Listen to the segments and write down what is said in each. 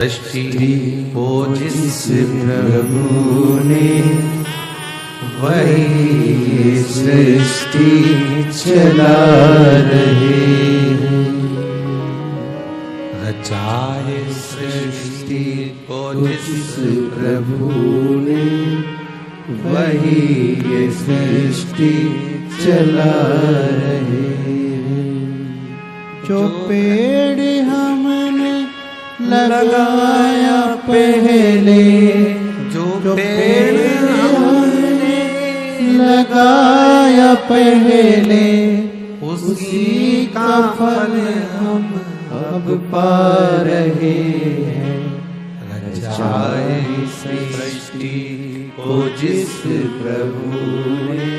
सृष्टि को जिस प्रभु ने वही सृष्टि चला रहे हैं। रचाए सृष्टि को जिस प्रभु ने वही ये सृष्टि चला रहे हैं। जो पेड़ हमने लगाया पहले, जो पेड़ हमने लगाया पहले, उसी का फल हम अब पा रहे हैं। रचाए सृष्टि को जिस प्रभु ने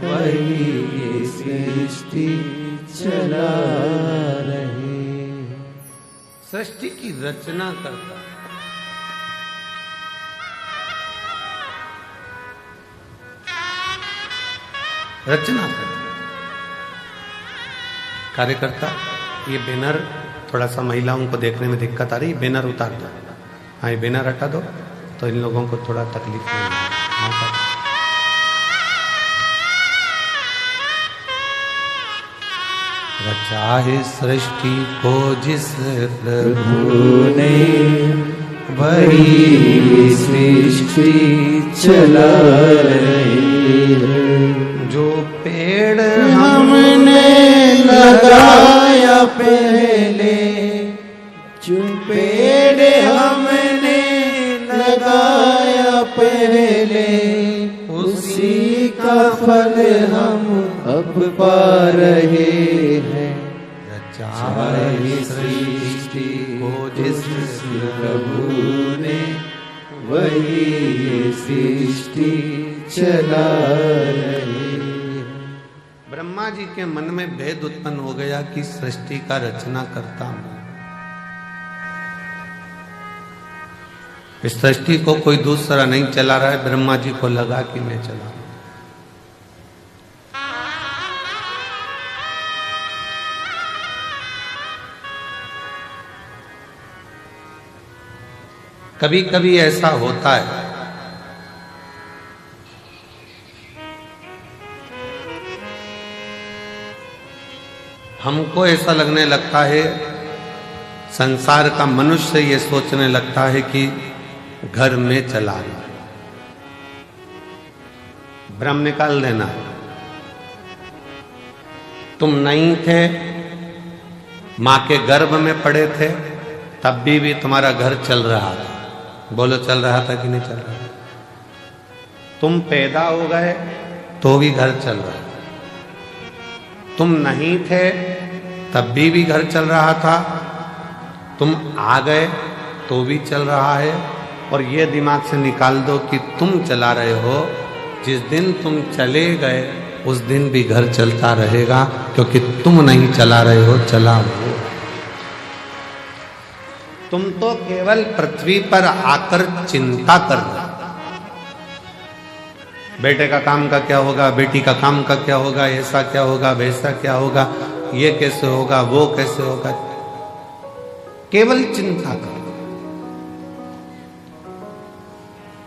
वही ये सृष्टि चला रहे। सृष्टि की रचना करता है। रचना करता कार्यकर्ता। ये बैनर थोड़ा सा महिलाओं को देखने में दिक्कत आ रही है, बैनर उतार दो। हाँ, ये बैनर हटा दो तो इन लोगों को थोड़ा तकलीफ नहीं होगी। रचाए सृष्टि को जिस प्रभु ने वही सृष्टि चला रही है। जो पेड़ हमने लगाया पहले, जो पेड़ हमने लगाया पहले, उसी का फल हम अब पा रहे हैं। रचाए सृष्टि को जिस प्रभु ने वही ये सृष्टि चला रही है। ब्रह्मा जी के मन में भेद उत्पन्न हो गया कि सृष्टि का रचना करता हूं। इस सृष्टि को कोई दूसरा नहीं चला रहा है, ब्रह्मा जी को लगा कि मैं चला रहा हूं। कभी कभी ऐसा होता है हमको ऐसा लगने लगता है, संसार का मनुष्य ये सोचने लगता है कि घर में चला रहा। भ्रम निकाल देना। तुम नहीं थे, मां के गर्भ में पड़े थे, तब भी तुम्हारा घर चल रहा था। बोलो, चल रहा था कि नहीं चल रहा? तुम पैदा हो गए तो भी घर चल रहा है। तुम नहीं थे तब भी घर चल रहा था। तुम आ गए तो भी चल रहा है। और ये दिमाग से निकाल दो कि तुम चला रहे हो। जिस दिन तुम चले गए उस दिन भी घर चलता रहेगा, क्योंकि तुम नहीं चला रहे हो, चला वो। तुम तो केवल पृथ्वी पर आकर चिंता कर रहे। बेटे का काम का क्या होगा, बेटी का काम का क्या होगा, ऐसा क्या होगा, वैसा क्या होगा, ये कैसे होगा, वो कैसे होगा। केवल चिंता कर,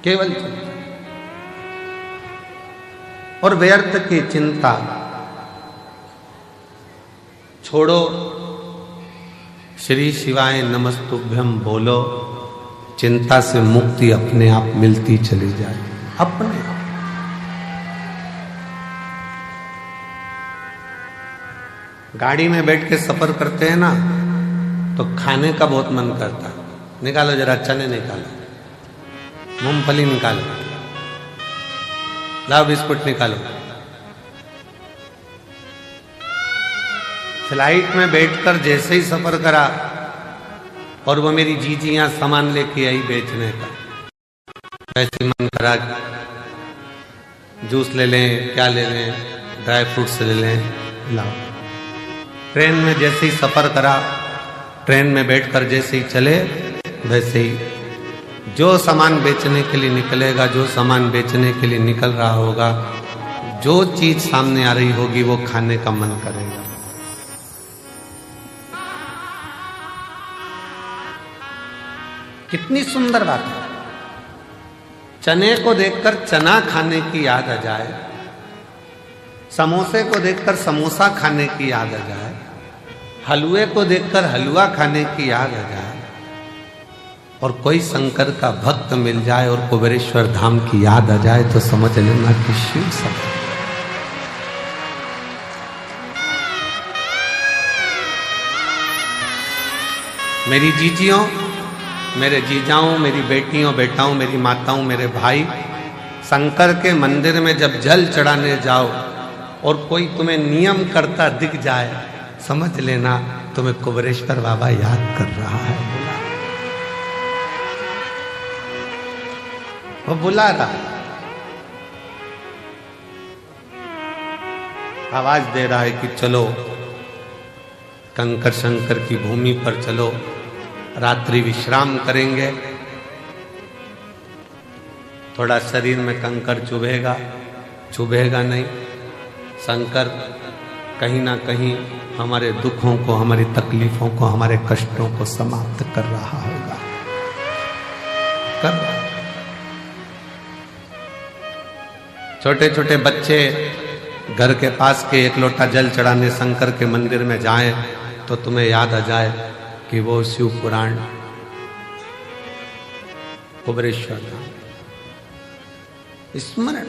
केवल चिंता। और व्यर्थ की चिंता छोड़ो। श्री शिवाय नमस्तुभ्यम बोलो, चिंता से मुक्ति अपने आप मिलती चली जाए। अपने आप। गाड़ी में बैठ के सफर करते हैं ना, तो खाने का बहुत मन करता है। निकालो जरा, चने निकालो, मूंगफली निकालो, लाओ बिस्कुट निकालो। फ्लाइट में बैठकर जैसे ही सफर करा और वो मेरी जीजियां सामान लेके आई बेचने का, ऐसे मन करा जूस ले लें, क्या ले लें, ड्राई फ्रूट्स ले लें, लाओ। ट्रेन में जैसे ही सफर करा, ट्रेन में बैठकर जैसे ही चले, वैसे ही जो सामान बेचने के लिए निकलेगा, जो सामान बेचने के लिए निकल रहा होगा, जो चीज सामने आ रही होगी, वो खाने का मन करेगा। कितनी सुंदर बात है। चने को देखकर चना खाने की याद आ जाए, समोसे को देखकर समोसा खाने की याद आ जाए, हलवे को देखकर हलवा खाने की याद आ जाए, और कोई शंकर का भक्त मिल जाए और कुबेरेश्वर धाम की याद आ जाए तो समझ लेना कि शिव सब। मेरी जीजियों, मेरे जीजाओं, मेरी बेटियों, बेटाओं, मेरी माताओं, मेरे भाई, शंकर के मंदिर में जब जल चढ़ाने जाओ और कोई तुम्हें नियम करता दिख जाए, समझ लेना तुम्हें कुबेरेश्वर बाबा याद कर रहा है। वो बुला रहा है, आवाज दे रहा है कि चलो कंकर शंकर की भूमि पर चलो, रात्रि विश्राम करेंगे। थोड़ा शरीर में कंकर चुभेगा, चुभेगा नहीं। शंकर कहीं ना कहीं हमारे दुखों को, हमारी तकलीफों को, हमारे कष्टों को समाप्त कर रहा होगा। कर छोटे छोटे बच्चे घर के पास के एक लोटा जल चढ़ाने शंकर के मंदिर में जाएं तो तुम्हें याद आ जाए कि वो शिव पुराण कुबेरेश्वर धाम स्मरण।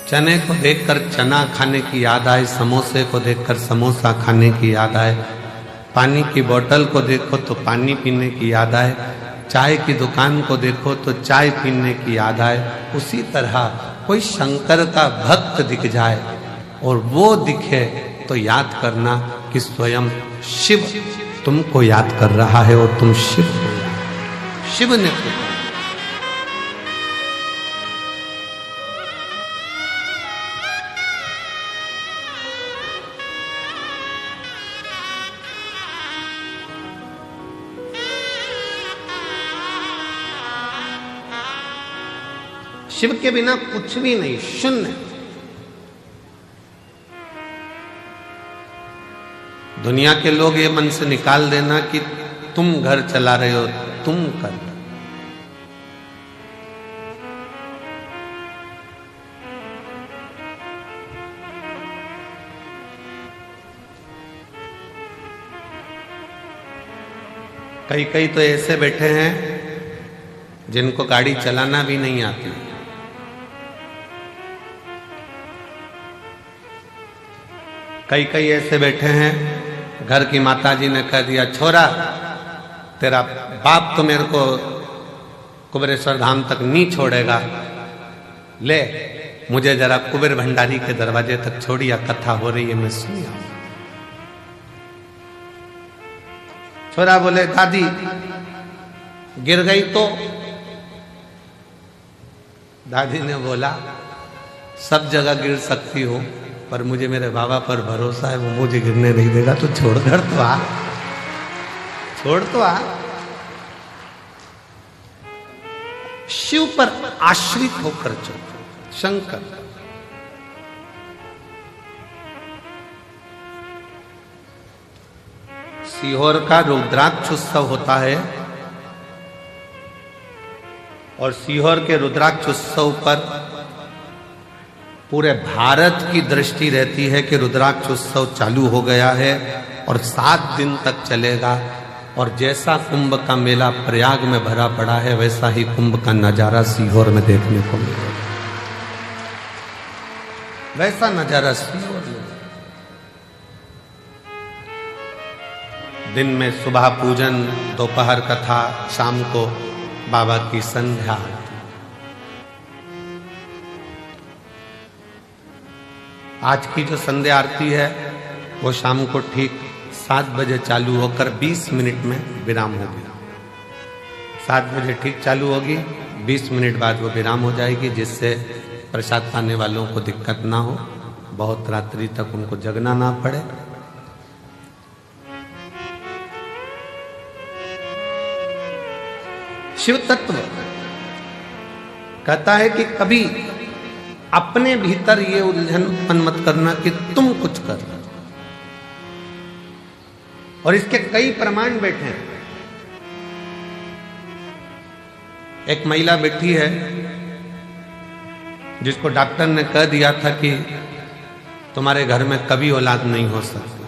चने को देखकर चना खाने की याद आए, समोसे को देखकर समोसा खाने की याद आए, पानी की बोतल को देखो तो पानी पीने की याद आए, चाय की दुकान को देखो तो चाय पीने की याद आए। उसी तरह कोई शंकर का भक्त दिख जाए और वो दिखे तो याद करना कि स्वयं शिव तुमको याद कर रहा है और तुम शिव हो। शिव ने शिव के बिना कुछ भी नहीं, शून्य। दुनिया के लोग ये मन से निकाल देना कि तुम घर चला रहे हो, तुम कर। कई कई तो ऐसे बैठे हैं जिनको गाड़ी चलाना भी नहीं आती। कई कई ऐसे बैठे हैं, घर की माताजी ने कह दिया छोरा तेरा बाप तो मेरे को कुबेरेश्वर धाम तक नहीं छोड़ेगा, ले मुझे जरा कुबेर भंडारी के दरवाजे तक छोड़िया, कथा हो रही है मैं सुनिया। छोरा बोले दादी गिर गई तो? दादी ने बोला सब जगह गिर सकती हो पर मुझे मेरे बाबा पर भरोसा है, वो मुझे गिरने नहीं देगा, तो छोड़ कर तो आ, छोड़ तो आ। शिव पर आश्रित होकर चलो। शंकर सीहोर का रुद्राक्ष उत्सव होता है और सीहोर के रुद्राक्ष उत्सव पर पूरे भारत की दृष्टि रहती है कि रुद्राक्ष उत्सव चालू हो गया है और 7 दिन तक चलेगा। और जैसा कुंभ का मेला प्रयाग में भरा पड़ा है वैसा ही कुंभ का नजारा सीहोर में देखने को मिलेगा। वैसा नजारा सीहोर में। दिन में सुबह पूजन, दोपहर कथा, शाम को बाबा की संध्या। आज की जो संध्या आरती है वो शाम को ठीक 7 बजे चालू होकर 20 मिनट में विराम होगी। 7 बजे ठीक चालू होगी, 20 मिनट बाद वो विराम हो जाएगी, जिससे प्रसाद पाने वालों को दिक्कत ना हो, बहुत रात्रि तक उनको जगना ना पड़े। शिव तत्व कहता है कि कभी अपने भीतर ये उलझन उत्पन्न मत करना कि तुम कुछ कर रहे हो। और इसके कई प्रमाण बैठे हैं। एक महिला बैठी है जिसको डॉक्टर ने कह दिया था कि तुम्हारे घर में कभी औलाद नहीं हो सकती,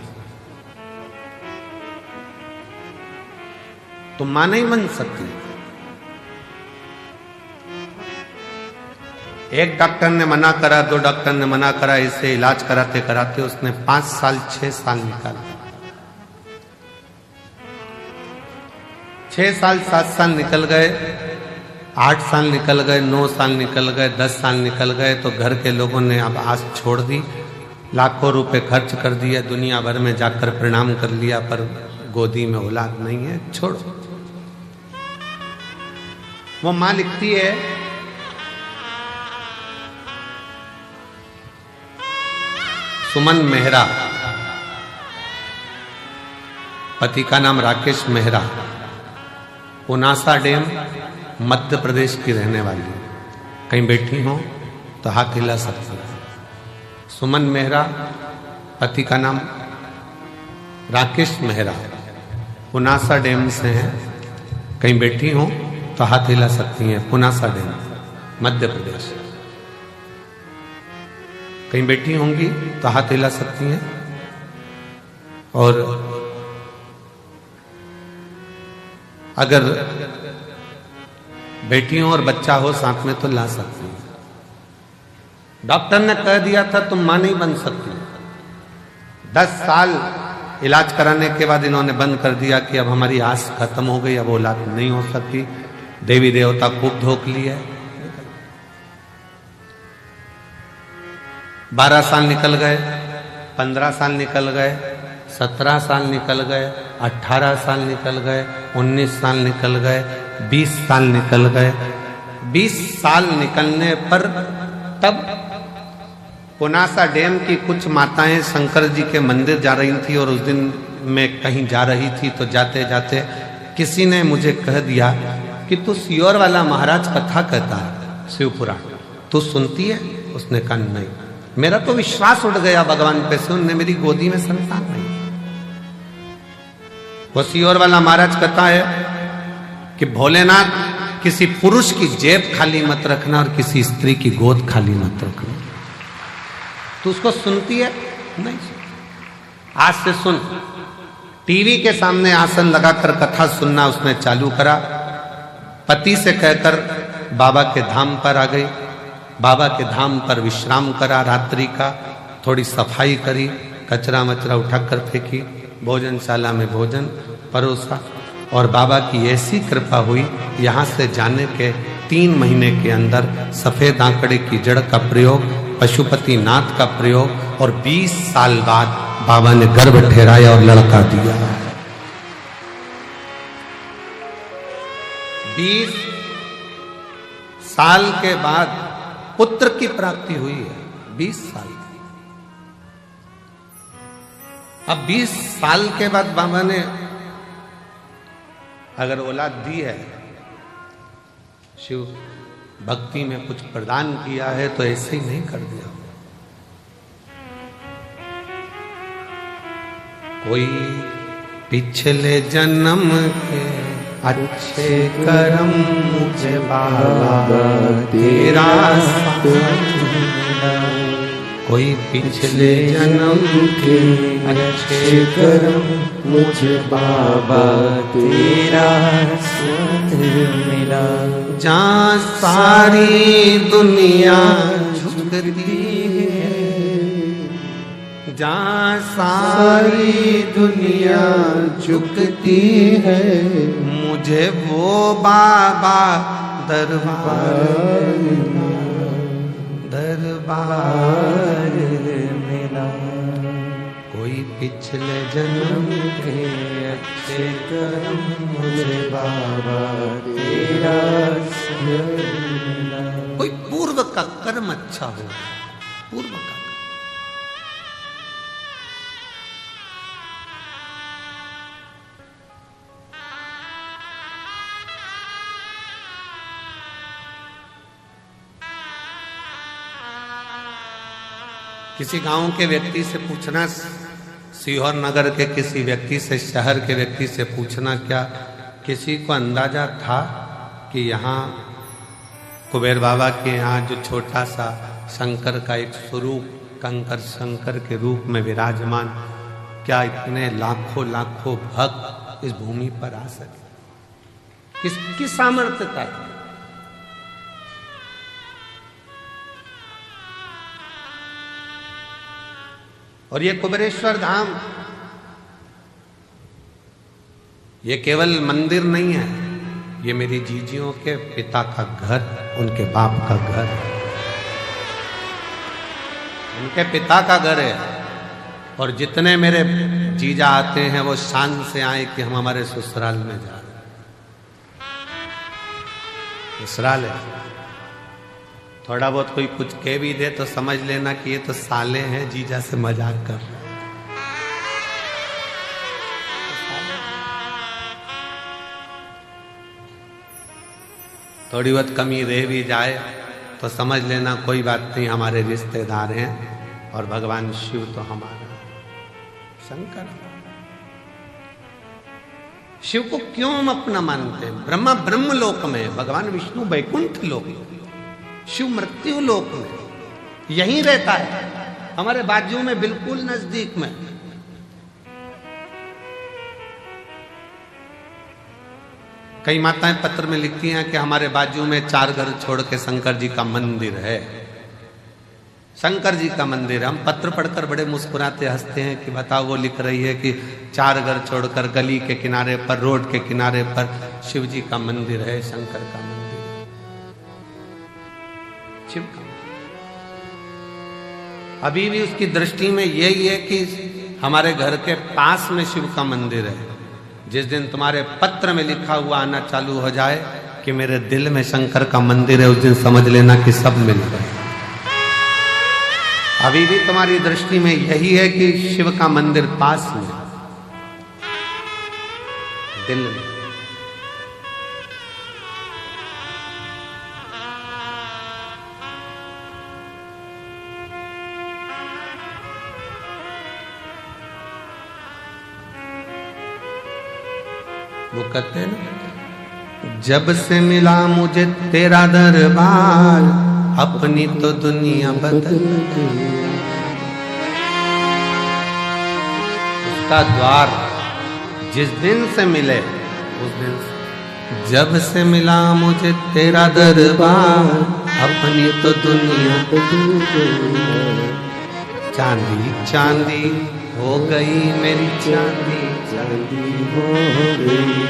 तुम मां नहीं बन सकती। एक डॉक्टर ने मना करा, 2 डॉक्टर ने मना करा, इसे इलाज कराते कराते उसने 5 साल 6 साल निकाला, 6 साल 7 साल निकल गए, 8 साल निकल गए, 9 साल निकल गए, 10 साल निकल गए, तो घर के लोगों ने अब आस छोड़ दी, लाखों रुपए खर्च कर दिया, दुनिया भर में जाकर प्रणाम कर लिया, पर गोदी में औलाद नहीं है, छोड़ो। वो मां लिखती है, सुमन मेहरा, पति का नाम राकेश मेहरा, पुनासा डैम मध्य प्रदेश की रहने वाली है। कहीं बैठी हो तो हाथ हिला सकती है। सुमन मेहरा, पति का नाम राकेश मेहरा, पुनासा डैम से है। कहीं बैठी हो तो हाथ हिला सकती हैं। पुनासा डैम मध्य प्रदेश। कहीं बैठी होंगी तो हाथ हिला सकती हैं। और अगर बेटी हो और बच्चा हो साथ में तो ला सकती हैं। डॉक्टर ने कह दिया था तुम मां नहीं बन सकती। 10 साल इलाज कराने के बाद इन्होंने बंद कर दिया कि अब हमारी आस खत्म हो गई, अब औलाद नहीं हो सकती। देवी देवता खूब धोख लिए। 12 साल निकल गए, 15 साल निकल गए, 17 साल निकल गए, 18 साल निकल गए, 19 साल निकल गए, 20 साल निकल गए। 20 साल निकलने पर तब पुनासा डैम की कुछ माताएं शंकर जी के मंदिर जा रही थी और उस दिन मैं कहीं जा रही थी, तो जाते जाते किसी ने मुझे कह दिया कि तू सियोर वाला महाराज कथा कहता है, शिव पुराण, तू सुनती है? उसने कहा नहीं। मेरा तो विश्वास उठ गया भगवान पे से, उनने मेरी गोदी में संतान नहीं। वो सियोर वाला महाराज कहता है कि भोलेनाथ किसी पुरुष की जेब खाली मत रखना और किसी स्त्री की गोद खाली मत रखना। तो उसको सुनती है? नहीं। आज से सुन। टीवी के सामने आसन लगाकर कथा सुनना उसने चालू करा। पति से कहकर बाबा के धाम पर आ गई। बाबा के धाम पर विश्राम करा, रात्रि का थोड़ी सफाई करी, कचरा मचरा उठाकर फेंकी, भोजनशाला में भोजन परोसा। और बाबा की ऐसी कृपा हुई, यहाँ से जाने के 3 महीने के अंदर सफेद आंकड़े की जड़ का प्रयोग, पशुपति नाथ का प्रयोग, और 20 साल बाद बाबा ने गर्भ ठहराया और लड़का दिया। 20 साल के बाद पुत्र की प्राप्ति हुई है। 20 साल की। अब 20 साल के बाद बाबा ने अगर औलाद दी है, शिव भक्ति में कुछ प्रदान किया है, तो ऐसे ही नहीं कर दिया। कोई पिछले जन्म के अच्छे कर्म मुझे बाबा तेरा कोई पिछले जन्म के अच्छे कर्म मुझे बाबा तेरा मिला। जहाँ सारी दुनिया झुकती है, जहाँ सारी दुनिया झुकती है, मुझे वो बाबा दरबार मिला। कोई पिछले जन्म के अच्छे कर्म मुझे बाबा तेरा मिला। कोई पूर्व का कर्म अच्छा हो, पूर्व का। किसी गांव के व्यक्ति से पूछना, सीहोर नगर के किसी व्यक्ति से, शहर के व्यक्ति से पूछना, क्या किसी को अंदाजा था कि यहाँ कुबेर बाबा के यहाँ जो छोटा सा शंकर का एक स्वरूप कंकर शंकर के रूप में विराजमान, क्या इतने लाखों लाखों भक्त इस भूमि पर आ सके? किसकी सामर्थ्यता है? और ये कुबेरेश्वर धाम ये केवल मंदिर नहीं है, ये मेरी जीजियों के पिता का घर, उनके बाप का घर, उनके पिता का घर है। और जितने मेरे जीजा आते हैं वो शान से आए कि हम हमारे ससुराल में जा रहे हैं। ससुराल है, थोड़ा बहुत कोई कुछ कह भी दे तो समझ लेना कि ये तो साले हैं, जीजा से मजाक कर रहे हैं। थोड़ी बहुत कमी रह भी जाए तो समझ लेना कोई बात नहीं, हमारे रिश्तेदार हैं। और भगवान शिव तो हमारा शंकर। शिव को क्यों हम अपना मानते हैं? ब्रह्मा ब्रह्म लोक में, भगवान विष्णु वैकुंठ लोक में, शिव मृत्यु लोक में, यहीं रहता है, हमारे बाजू में, बिल्कुल नजदीक में। कई माताएं पत्र में लिखती हैं कि हमारे बाजू में 4 घर छोड़ के शंकर जी का मंदिर है। शंकर जी का मंदिर है। हम पत्र पढ़कर बड़े मुस्कुराते हंसते हैं कि बताओ, वो लिख रही है कि 4 घर छोड़कर गली के किनारे पर, रोड के किनारे पर शिव जी का मंदिर है, शंकर का मंदिर है, शिव का। अभी भी उसकी दृष्टि में यही है कि हमारे घर के पास में शिव का मंदिर है। जिस दिन तुम्हारे पत्र में लिखा हुआ आना चालू हो जाए कि मेरे दिल में शंकर का मंदिर है, उस दिन समझ लेना कि सब मिल गए। अभी भी तुम्हारी दृष्टि में यही है कि शिव का मंदिर पास में, दिल में। वो कहते हैं ना, जब से मिला मुझे तेरा दरबार, अपनी तो दुनिया बदल गई। उसका द्वार जिस दिन से मिले उस दिन से, जब से मिला मुझे तेरा दरबार, अपनी तो दुनिया बदल गई। चांदी चांदी हो गई मेरी चांदी, चांदी हो गई।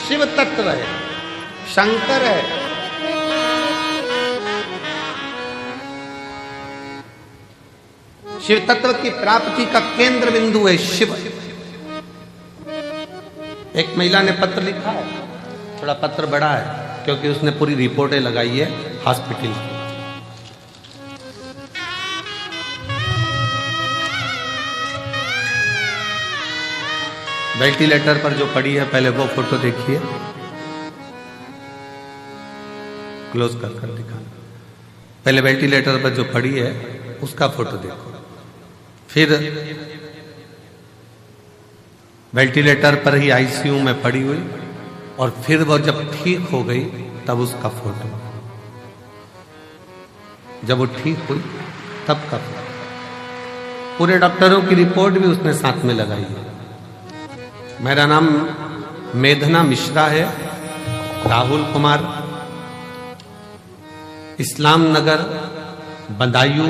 शिव तत्व है, शंकर है। शिव तत्व की प्राप्ति का केंद्र बिंदु है शिव। एक महिला ने पत्र लिखा है, थोड़ा पत्र बड़ा है क्योंकि उसने पूरी रिपोर्टें लगाई है हॉस्पिटल की। वेंटिलेटर पर जो पड़ी है, पहले वो फोटो देखिए, क्लोज कर दिखाना। पहले वेंटिलेटर पर जो पड़ी है उसका फोटो देखो, फिर वेंटिलेटर पर ही आईसीयू में पड़ी हुई, और फिर वो जब ठीक हो गई तब उसका फोटो, जब वो ठीक हुई तब का फोटो। पूरे डॉक्टरों की रिपोर्ट भी उसने साथ में लगाई है। मेरा नाम मेधना मिश्रा है, राहुल कुमार, इस्लाम नगर बदायूं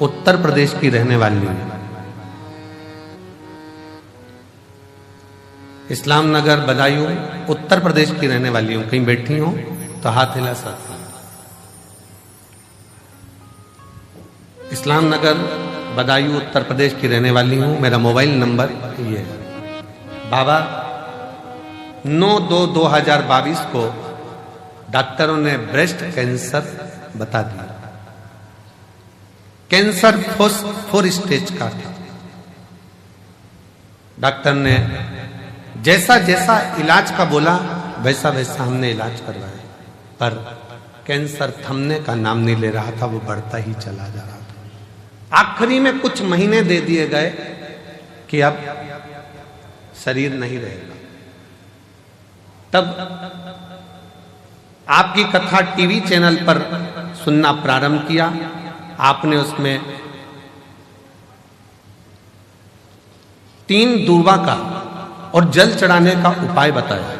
उत्तर प्रदेश की रहने वाली हूं। इस्लाम नगर बदायूं उत्तर प्रदेश की रहने वाली हूं। कहीं बैठी हूं तो हाथ हिला सकती हूं। इस्लाम नगर बदायूं उत्तर प्रदेश की रहने वाली हूं। मेरा मोबाइल नंबर ये है। बाबा 9/2/2022 को डॉक्टरों ने ब्रेस्ट कैंसर बता दिया। कैंसर 4 स्टेज का था। डॉक्टर ने जैसा जैसा इलाज का बोला वैसा वैसा हमने इलाज करवाया, पर कैंसर थमने का नाम नहीं ले रहा था, वो बढ़ता ही चला जा रहा था। आखिरी में कुछ महीने दे दिए गए कि अब शरीर नहीं रहेगा। तब आपकी कथा टीवी चैनल पर सुनना प्रारंभ किया। आपने उसमें 3 दूर्वा का और जल चढ़ाने का उपाय बताया,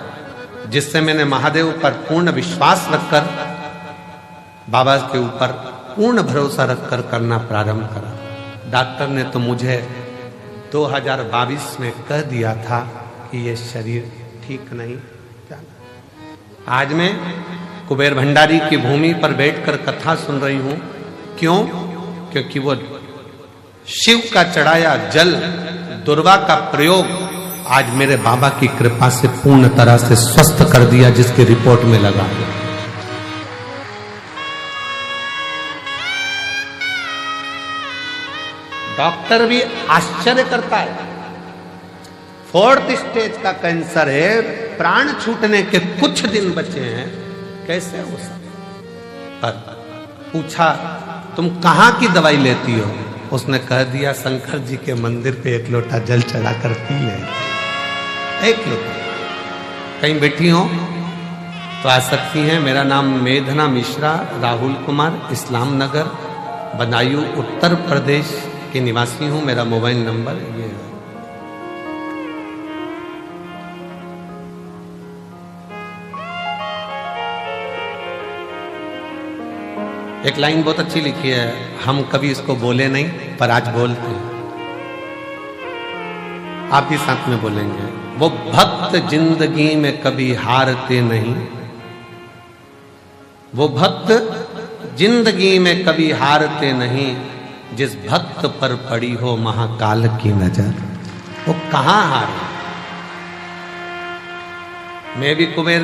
जिससे मैंने महादेव पर पूर्ण विश्वास रखकर, बाबा के ऊपर पूर्ण भरोसा रखकर करना प्रारंभ करा। डॉक्टर ने तो मुझे 2022 में कह दिया था कि ये शरीर ठीक नहीं। आज मैं कुबेर भंडारी की भूमि पर बैठकर कथा सुन रही हूं। क्यों? क्योंकि वो शिव का चढ़ाया जल, दुर्वा का प्रयोग आज मेरे बाबा की कृपा से पूर्ण तरह से स्वस्थ कर दिया, जिसकी रिपोर्ट में लगा है। डॉक्टर भी आश्चर्य करता है। 4th स्टेज का कैंसर है, प्राण छूटने के कुछ दिन बचे हैं, कैसे हो सकता? पर पूछा तुम कहां की दवाई लेती हो? उसने कह दिया शंकर जी के मंदिर पे 1 लोटा जल चढ़ाकर पी ले। 1 लोटा। कहीं बैठी हो तो आ सकती हैं। मेरा नाम मेघना मिश्रा, राहुल कुमार, इस्लाम नगर, बदायूं, उत्तर प्रदेश के निवासी हूं। मेरा मोबाइल नंबर ये है। एक लाइन बहुत अच्छी लिखी है, हम कभी इसको बोले नहीं पर आज बोलते हैं। आप भी साथ में बोलेंगे। वो भक्त जिंदगी में कभी हारते नहीं, वो भक्त जिंदगी में कभी हारते नहीं, जिस भक्त पर पड़ी हो महाकाल की नजर, वो कहां हारे। मैं भी कुबेर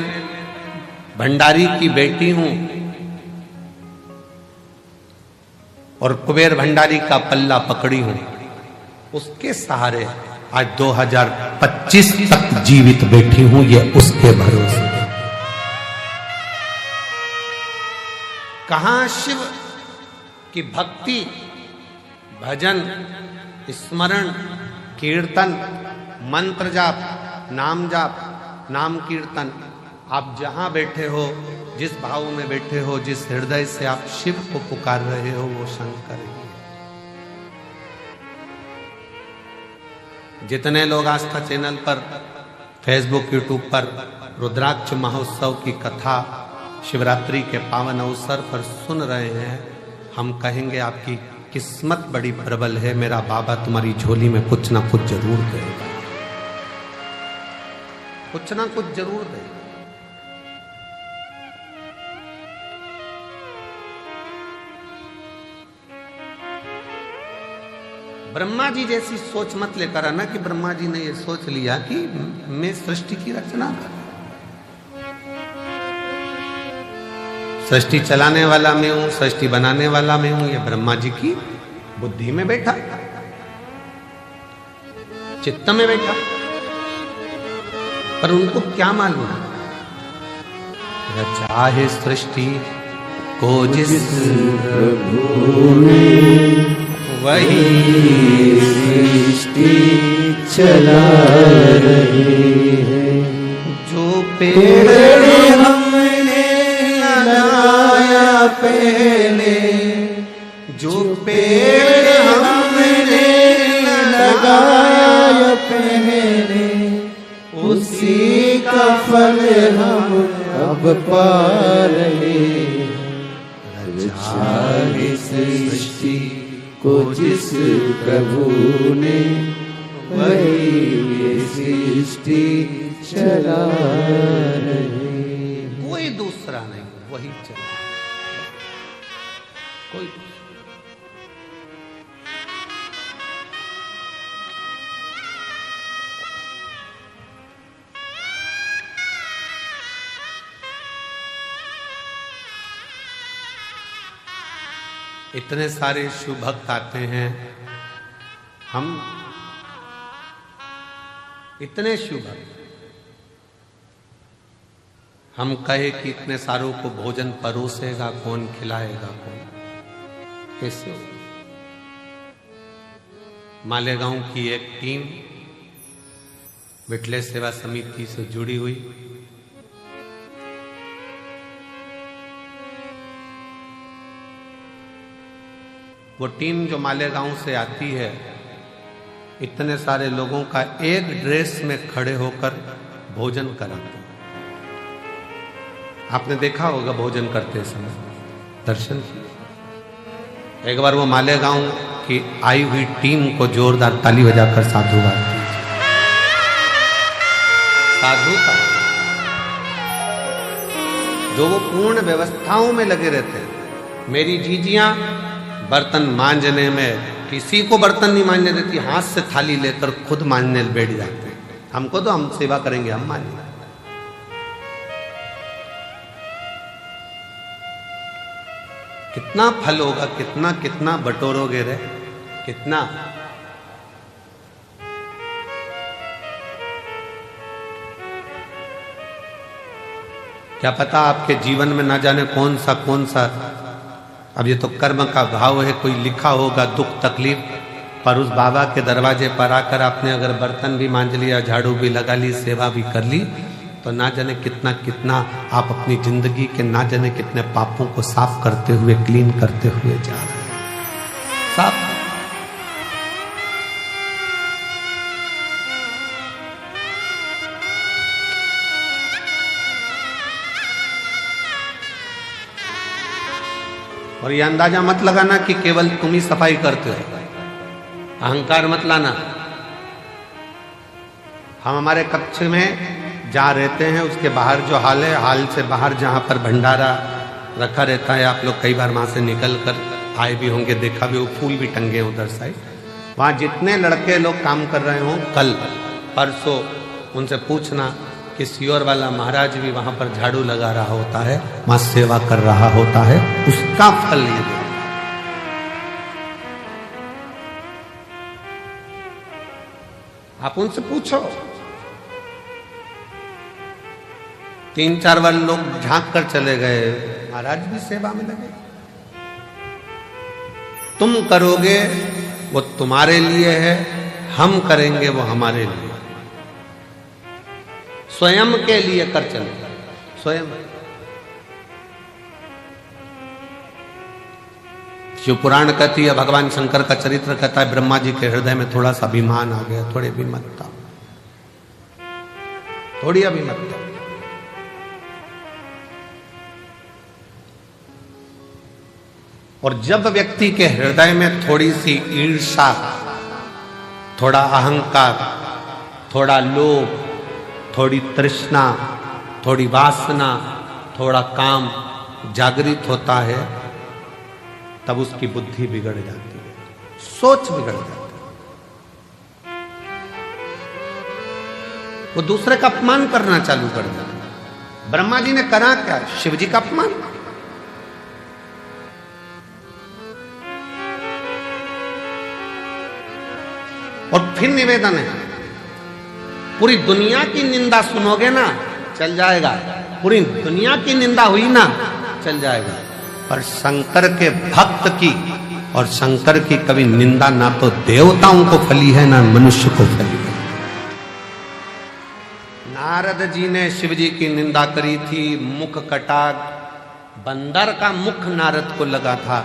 भंडारी की बेटी हूं और कुबेर भंडारी का पल्ला पकड़ी हूं। उसके सहारे आज 2025 तक जीवित बैठी हूं, ये उसके भरोसे। कहां शिव की भक्ति, भजन, स्मरण, कीर्तन, मंत्र जाप, नाम जाप, नाम कीर्तन। आप जहां बैठे हो, जिस भाव में बैठे हो, जिस हृदय से आप शिव को पुकार रहे हो, वो शंकर ही है। जितने लोग आस्था चैनल पर, फेसबुक, यूट्यूब पर रुद्राक्ष महोत्सव की कथा शिवरात्रि के पावन अवसर पर सुन रहे हैं, हम कहेंगे आपकी किस्मत बड़ी प्रबल है। मेरा बाबा तुम्हारी झोली में कुछ ना कुछ जरूर देगा, कुछ ना कुछ जरूर देगा। ब्रह्मा जी जैसी सोच मत लेकर आना कि ब्रह्मा जी ने ये सोच लिया कि मैं सृष्टि की रचना कर, सृष्टि चलाने वाला मैं हूं, सृष्टि बनाने वाला मैं हूं। ये ब्रह्मा जी की बुद्धि में बैठा, चित्त में बैठा, पर उनको क्या मालूम रचा है सृष्टि को जिस प्रभु ने, वही सृष्टि चला रही है। जो पेड़ हमने लगाया पहले, जो पेड़ हमने लगाया पहले, उसी का फल हम अब पा रहे हैं। रचा है सृष्टि को जिस प्रभु ने, वही ये सृष्टि चला रहे। कोई दूसरा नहीं, वही चला। कोई इतने सारे शिव भक्त आते हैं, हम इतने शिव भक्त, हम कहे कि इतने सारों को भोजन परोसेगा कौन, खिलाएगा कौन, कैसे हो? मालेगांव की एक टीम विठले सेवा समिति से जुड़ी हुई, वो टीम जो मालेगांव से आती है, इतने सारे लोगों का एक ड्रेस में खड़े होकर भोजन कराते। आपने देखा होगा भोजन करते समय, दर्शन किया। एक बार वो मालेगांव की आई हुई टीम को जोरदार ताली बजाकर साधुवाद दी। साधु का जो वो पूर्ण व्यवस्थाओं में लगे रहते हैं। मेरी जीजियां बर्तन मांजने में किसी को बर्तन नहीं मांजने देती, हाथ से थाली लेकर खुद मांजने बैठ जाते हैं। हमको तो हम सेवा करेंगे, हम मांजेंगे। कितना फल होगा, कितना कितना बटोरोगे रे, कितना। क्या पता आपके जीवन में ना जाने कौन सा, अब ये तो कर्म का भाव है, कोई लिखा होगा दुख तकलीफ, पर उस बाबा के दरवाजे पर आकर आपने अगर बर्तन भी मांज लिया, झाड़ू भी लगा ली, सेवा भी कर ली, तो ना जाने कितना कितना आप अपनी जिंदगी के ना जाने कितने पापों को साफ करते हुए, क्लीन करते हुए जा रहे हैं। साफ। और ये अंदाजा मत लगाना कि केवल तुम ही सफाई करते हो, अहंकार मत लाना। हम हमारे कक्ष में जहाँ रहते हैं उसके बाहर जो हाल है, हाल से बाहर जहाँ पर भंडारा रखा रहता है, आप लोग कई बार वहाँ से निकल कर आए भी होंगे, देखा भी, वो फूल भी टंगे उधर साइड। वहाँ जितने लड़के लोग काम कर रहे हों, कल परसों उनसे पूछना कि सियोर वाला महाराज भी वहाँ पर झाड़ू लगा रहा होता है, वहाँ सेवा कर रहा होता है, उसका फल ये दे। आप उनसे पूछो। 3-4 बार लोग झांक कर चले गए, महाराज भी सेवा में लगे। तुम करोगे वो तुम्हारे लिए है, हम करेंगे वो हमारे लिए। स्वयं के लिए कर चले, स्वयं। शिव पुराण कहती है, भगवान शंकर का चरित्र कहता है, ब्रह्मा जी के हृदय में थोड़ा सा अभिमान आ गया, थोड़ी अभिमतता, थोड़ी अभिमतता। और जब व्यक्ति के हृदय में थोड़ी सी ईर्ष्या, थोड़ा अहंकार, थोड़ा लोभ, थोड़ी तृष्णा, थोड़ी वासना, थोड़ा काम जागृत होता है, तब उसकी बुद्धि बिगड़ जाती है, सोच बिगड़ जाती है। वो दूसरे का अपमान करना चालू कर देता है। ब्रह्मा जी ने करा क्या? शिव जी का अपमान। और फिर निवेदन है, पूरी दुनिया की निंदा सुनोगे ना, चल जाएगा। पूरी दुनिया की निंदा हुई ना, चल जाएगा। पर शंकर के भक्त की और शंकर की कभी निंदा ना तो देवताओं को फली है, ना मनुष्य को फली है। नारद जी ने शिव जी की निंदा करी थी, मुख कटा, बंदर का मुख नारद को लगा था।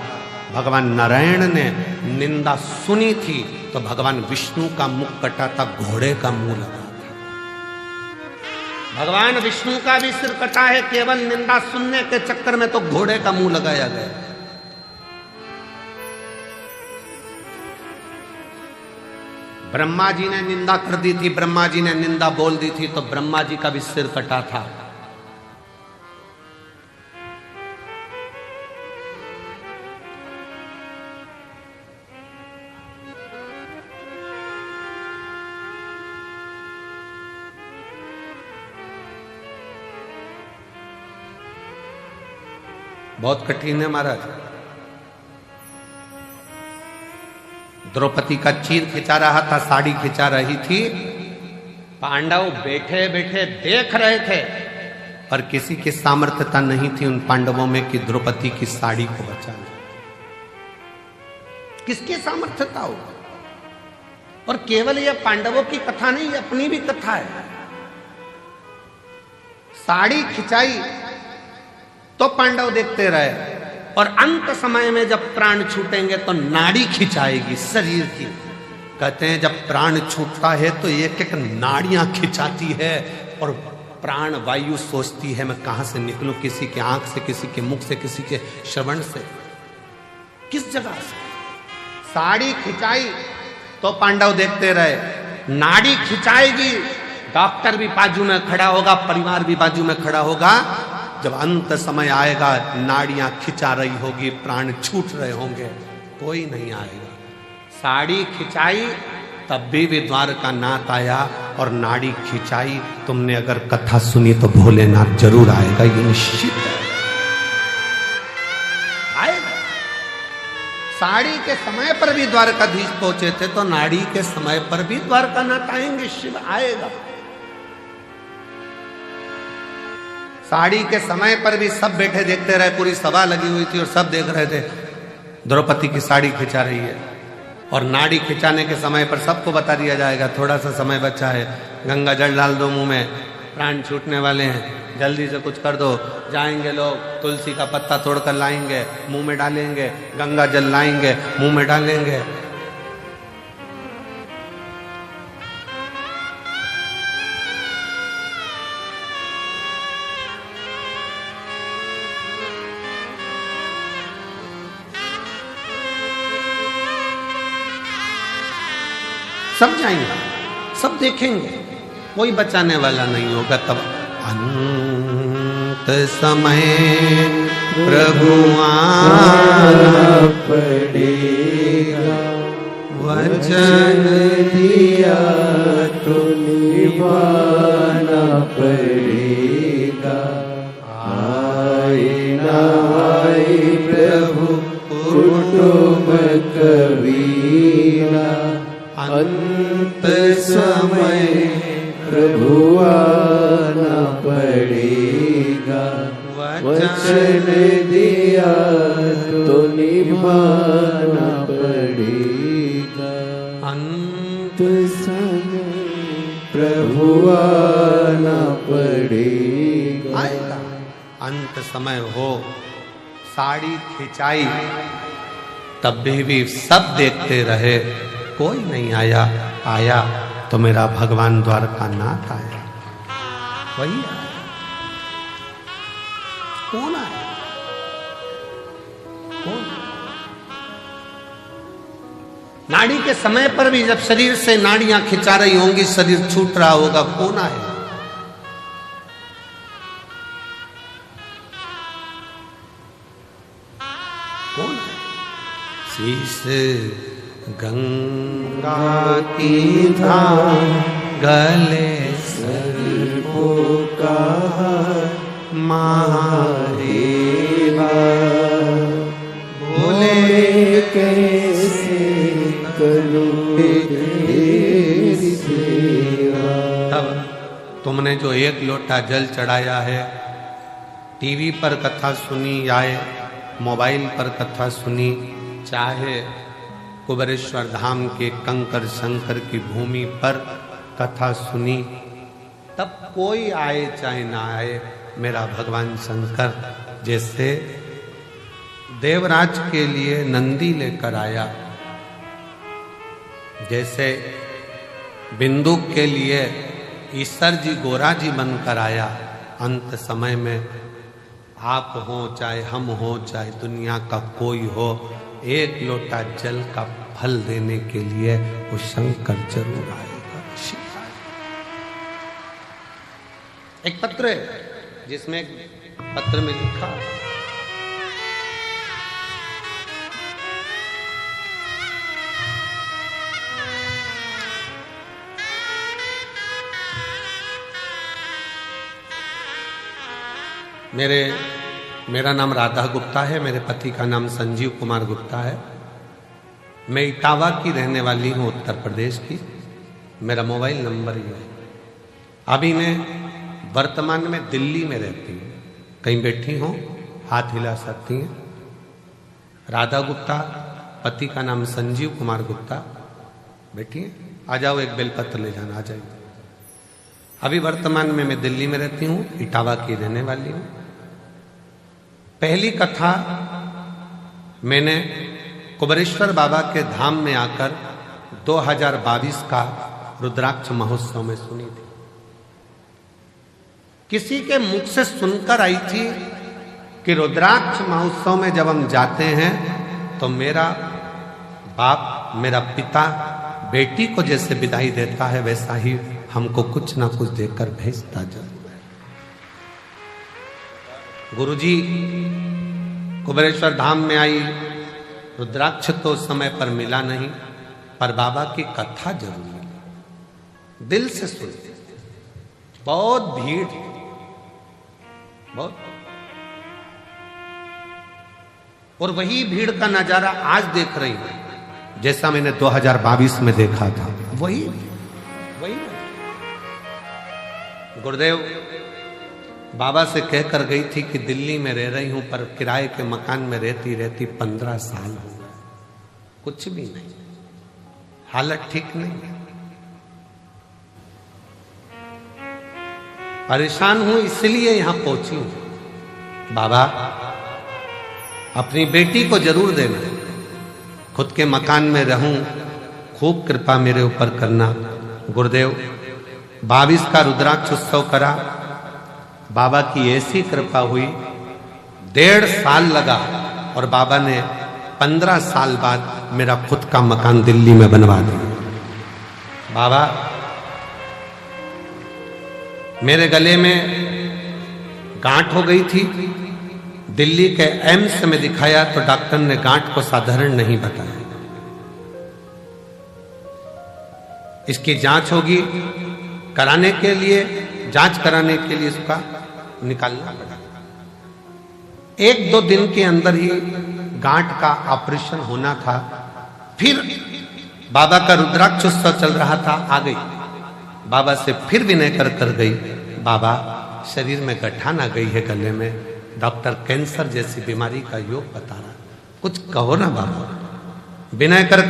भगवान नारायण ने निंदा सुनी थी तो भगवान विष्णु का मुख कटा था, घोड़े का मुंह लगा था। भगवान विष्णु का भी सिर कटा है, केवल निंदा सुनने के चक्कर में तो घोड़े का मुंह लगाया गया। ब्रह्मा जी ने निंदा कर दी थी, ब्रह्मा जी ने निंदा बोल दी थी तो ब्रह्मा जी का भी सिर कटा था। बहुत कठिन है महाराज। द्रौपदी का चीर खिंचा रहा था, साड़ी खिंचा रही थी, पांडव बैठे बैठे देख रहे थे, पर किसी की सामर्थ्यता नहीं थी उन पांडवों में कि द्रौपदी की साड़ी को बचा ले। किसकी सामर्थ्यता हो? और केवल यह पांडवों की कथा नहीं, यह अपनी भी कथा है। साड़ी खिंचाई तो पांडव देखते रहे, और अंत समय में जब प्राण छूटेंगे तो नाड़ी खिंचाएगी शरीर की। कहते हैं जब प्राण छूटता है तो एक एक नाड़ियां खिंचाती है और प्राण वायु सोचती है मैं कहां से निकलूं, किसी के आंख से, किसी के मुख से, किसी के श्रवण से, किस जगह से। साड़ी खिंचाई तो पांडव देखते रहे, नाड़ी खिंचाएगी, डॉक्टर भी बाजू में खड़ा होगा, परिवार भी बाजू में खड़ा होगा। जब अंत समय आएगा नाड़ियां खिंचा रही होगी, प्राण छूट रहे होंगे, कोई नहीं आएगा। साड़ी खिंचाई तब भी द्वारका नाथ आया और नाड़ी खिंचाई। तुमने अगर कथा सुनी तो भोलेनाथ जरूर आएगा, ये निश्चित है, आएगा। साड़ी के समय पर भी द्वारकाधीश पहुंचे थे तो नाड़ी के समय पर भी द्वारका नाथ आएंगे, शिव आएगा। साड़ी के समय पर भी सब बैठे देखते रहे, पूरी सभा लगी हुई थी और सब देख रहे थे द्रौपदी की साड़ी खिंचा रही है। और नाड़ी खिंचाने के समय पर सबको बता दिया जाएगा थोड़ा सा समय बचा है, गंगा जल डाल दो मुंह में, प्राण छूटने वाले हैं, जल्दी से कुछ कर दो। जाएंगे लोग, तुलसी का पत्ता तोड़कर लाएंगे, मुंह में डालेंगे, गंगा जल लाएंगे, मुंह में डालेंगे। सब जाएंगे, सब देखेंगे, कोई बचाने वाला नहीं होगा। तब अंत समय प्रभु आना पड़ेगा, वचन दिया तो निभाना पड़ेगा। आए ना आए प्रभु कुटुंब कबीरा, अंत समय प्रभु आना पड़ेगा, वचन दिया तो निभाना पड़ेगा। अंत समय प्रभु आना पड़ेगा, आएगा। अंत समय हो, साड़ी खिंचाई तब भी सब देखते रहे, कोई नहीं आया। आया तो मेरा भगवान द्वारका नाथ आया, वही आया। कौन आया? कौन? नाड़ी के समय पर भी जब शरीर से नाड़ियां खिंचा रही होंगी, शरीर छूट रहा होगा, कौन आया? कौन? शीश गंगा की धाम गले सर्पो का महादेवा, भोले कैसे करूं तेरी सेवा। तब तुमने जो एक लोटा जल चढ़ाया है, टीवी पर कथा सुनी या मोबाइल पर कथा सुनी, चाहे कुबेरेश्वर धाम के कंकर शंकर की भूमि पर कथा सुनी, तब कोई आए चाहे ना आए, मेरा भगवान शंकर जैसे देवराज के लिए नंदी लेकर आया, जैसे बिंदु के लिए ईश्वर जी गोरा जी बनकर आया, अंत समय में आप हो चाहे हम हो चाहे दुनिया का कोई हो, एक लोटा जल का फल देने के लिए वो शंकर जरूर आएगा। एक पत्र है जिसमें पत्र में लिखा, मेरा नाम राधा गुप्ता है, मेरे पति का नाम संजीव कुमार गुप्ता है। मैं इटावा की रहने वाली हूँ, उत्तर प्रदेश की। मेरा मोबाइल नंबर ये है। अभी मैं वर्तमान में दिल्ली में रहती हूँ, कहीं बैठी हूँ, हाथ हिला सकती हैं। राधा गुप्ता, पति का नाम संजीव कुमार गुप्ता, बैठिए, आ जाओ, एक बेलपत्र ले जाना, आ जाइए। अभी वर्तमान में मैं दिल्ली में रहती हूँ, इटावा की रहने वाली हूँ। पहली कथा मैंने कुबरेश्वर बाबा के धाम में आकर 2022 का रुद्राक्ष महोत्सव में सुनी थी। किसी के मुख से सुनकर आई थी कि रुद्राक्ष महोत्सव में जब हम जाते हैं तो मेरा बाप, मेरा पिता बेटी को जैसे विदाई देता है वैसा ही हमको कुछ ना कुछ देकर भेजता जरूर है। गुरुजी कुबरेश्वर धाम में आई, रुद्राक्ष तो समय पर मिला नहीं, पर बाबा की कथा जरूर मिली। दिल से सुनते, बहुत भीड़, बहुत, और वही भीड़ का नजारा आज देख रही हूं जैसा मैंने 2022 में देखा था। वही गुरुदेव बाबा से कहकर गई थी कि दिल्ली में रह रही हूं, पर किराए के मकान में रहती रहती 15 साल हो गए, कुछ भी नहीं, हालत ठीक नहीं है, परेशान हूं, इसलिए यहां पहुंची हूं। बाबा अपनी बेटी को जरूर देना, खुद के मकान में रहूं, खूब कृपा मेरे ऊपर करना। गुरुदेव 22 का रुद्राक्ष उत्सव करा, बाबा की ऐसी कृपा हुई, 1.5 साल लगा और बाबा ने 15 साल बाद मेरा खुद का मकान दिल्ली में बनवा दिया। बाबा मेरे गले में गांठ हो गई थी, दिल्ली के एम्स में दिखाया तो डॉक्टर ने गांठ को साधारण नहीं बताया, इसकी जांच होगी, कराने के लिए, जांच कराने के लिए इसका निकालना पड़ा। 1-2 दिन के अंदर ही गांठ का ऑपरेशन होना था। फिर बाबा का रुद्राक्ष उत्सव चल रहा था, आ गई बाबा से, फिर विनय कर गई, बाबा शरीर में गठान आ गई है गले में, डॉक्टर कैंसर जैसी बीमारी का योग बता रहा, कुछ कहो ना बाबा। विनय कर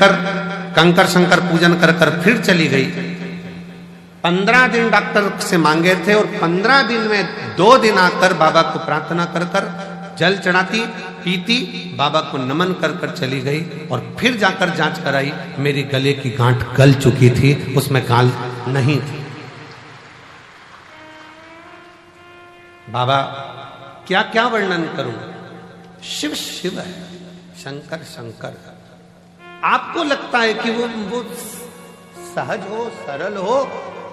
कंकर शंकर पूजन कर फिर चली गई। 15 दिन डॉक्टर से मांगे थे और 15 दिन में 2 दिन आकर बाबा को प्रार्थना कर जल चढ़ाती, पीती, बाबा को नमन कर चली गई और फिर जाकर जांच कराई, मेरी गले की गांठ गल चुकी थी, उसमें गाल नहीं थी। बाबा क्या क्या वर्णन करूं, शिव शिव है, शंकर शंकर। आपको लगता है कि वो सहज हो, सरल हो,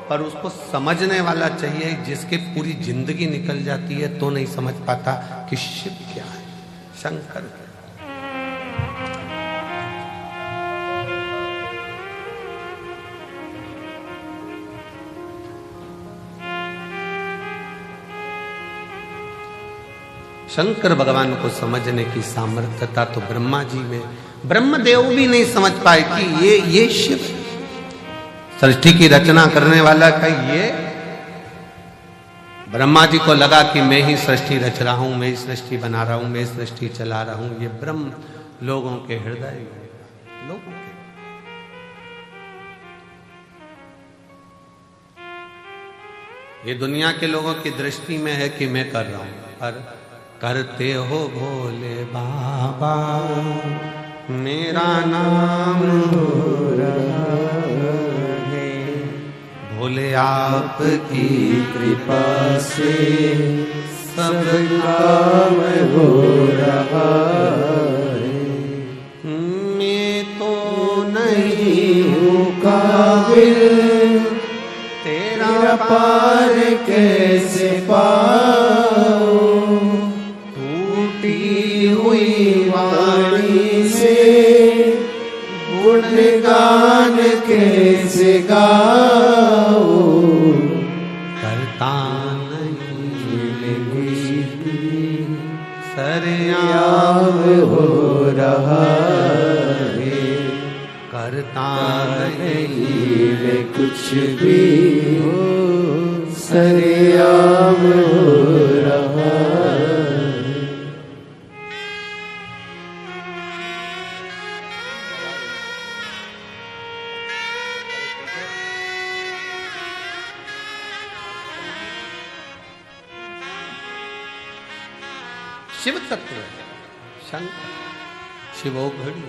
पर उसको समझने वाला चाहिए, जिसके पूरी जिंदगी निकल जाती है तो नहीं समझ पाता कि शिव क्या है, शंकर क्या है। शंकर भगवान को समझने की सामर्थ्यता तो ब्रह्मा जी में, ब्रह्मदेव भी नहीं समझ पाए कि ये शिव सृष्टि की रचना करने वाला का ये। ब्रह्मा जी को लगा कि मैं ही सृष्टि रच रहा हूं, मैं ही सृष्टि बना रहा हूं, मैं सृष्टि चला रहा हूं। ये ब्रह्म लोगों के हृदय, लोगों के, ये दुनिया के लोगों की दृष्टि में है कि मैं कर रहा हूं, पर करते हो भोले बाबा, मेरा नाम हो रहा है, भोले आपकी कृपा से सब काम हो रहा है। मैं तो नहीं हूँ काबिल, तेरा पार कैसे पाऊं, हुई वाणी से गुणगान कैसे गाओ, करता नहीं सरेआम हो रहा है, करता नहीं मैं कुछ भी, सरेआम हो रहा है। शिव तत्व, शिवो घड़ी।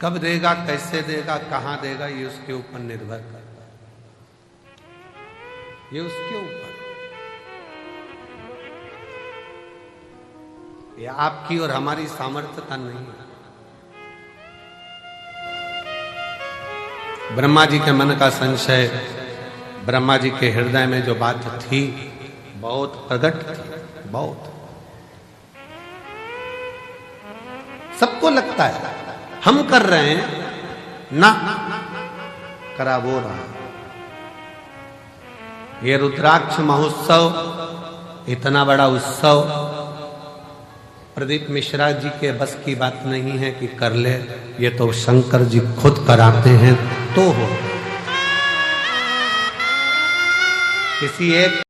कब देगा, कैसे देगा, कहां देगा, ये उसके ऊपर निर्भर करता है, ये उसके ऊपर। ये आपकी और हमारी सामर्थ्यता नहीं है। ब्रह्मा जी के मन का संशय, ब्रह्मा जी के हृदय में जो बात थी बहुत प्रकट थी, बहुत। सबको लगता है हम कर रहे हैं ना, करा वो रहा। ये रुद्राक्ष महोत्सव इतना बड़ा उत्सव प्रदीप मिश्रा जी के बस की बात नहीं है कि कर ले, ये तो शंकर जी खुद कराते हैं तो हो। किसी एक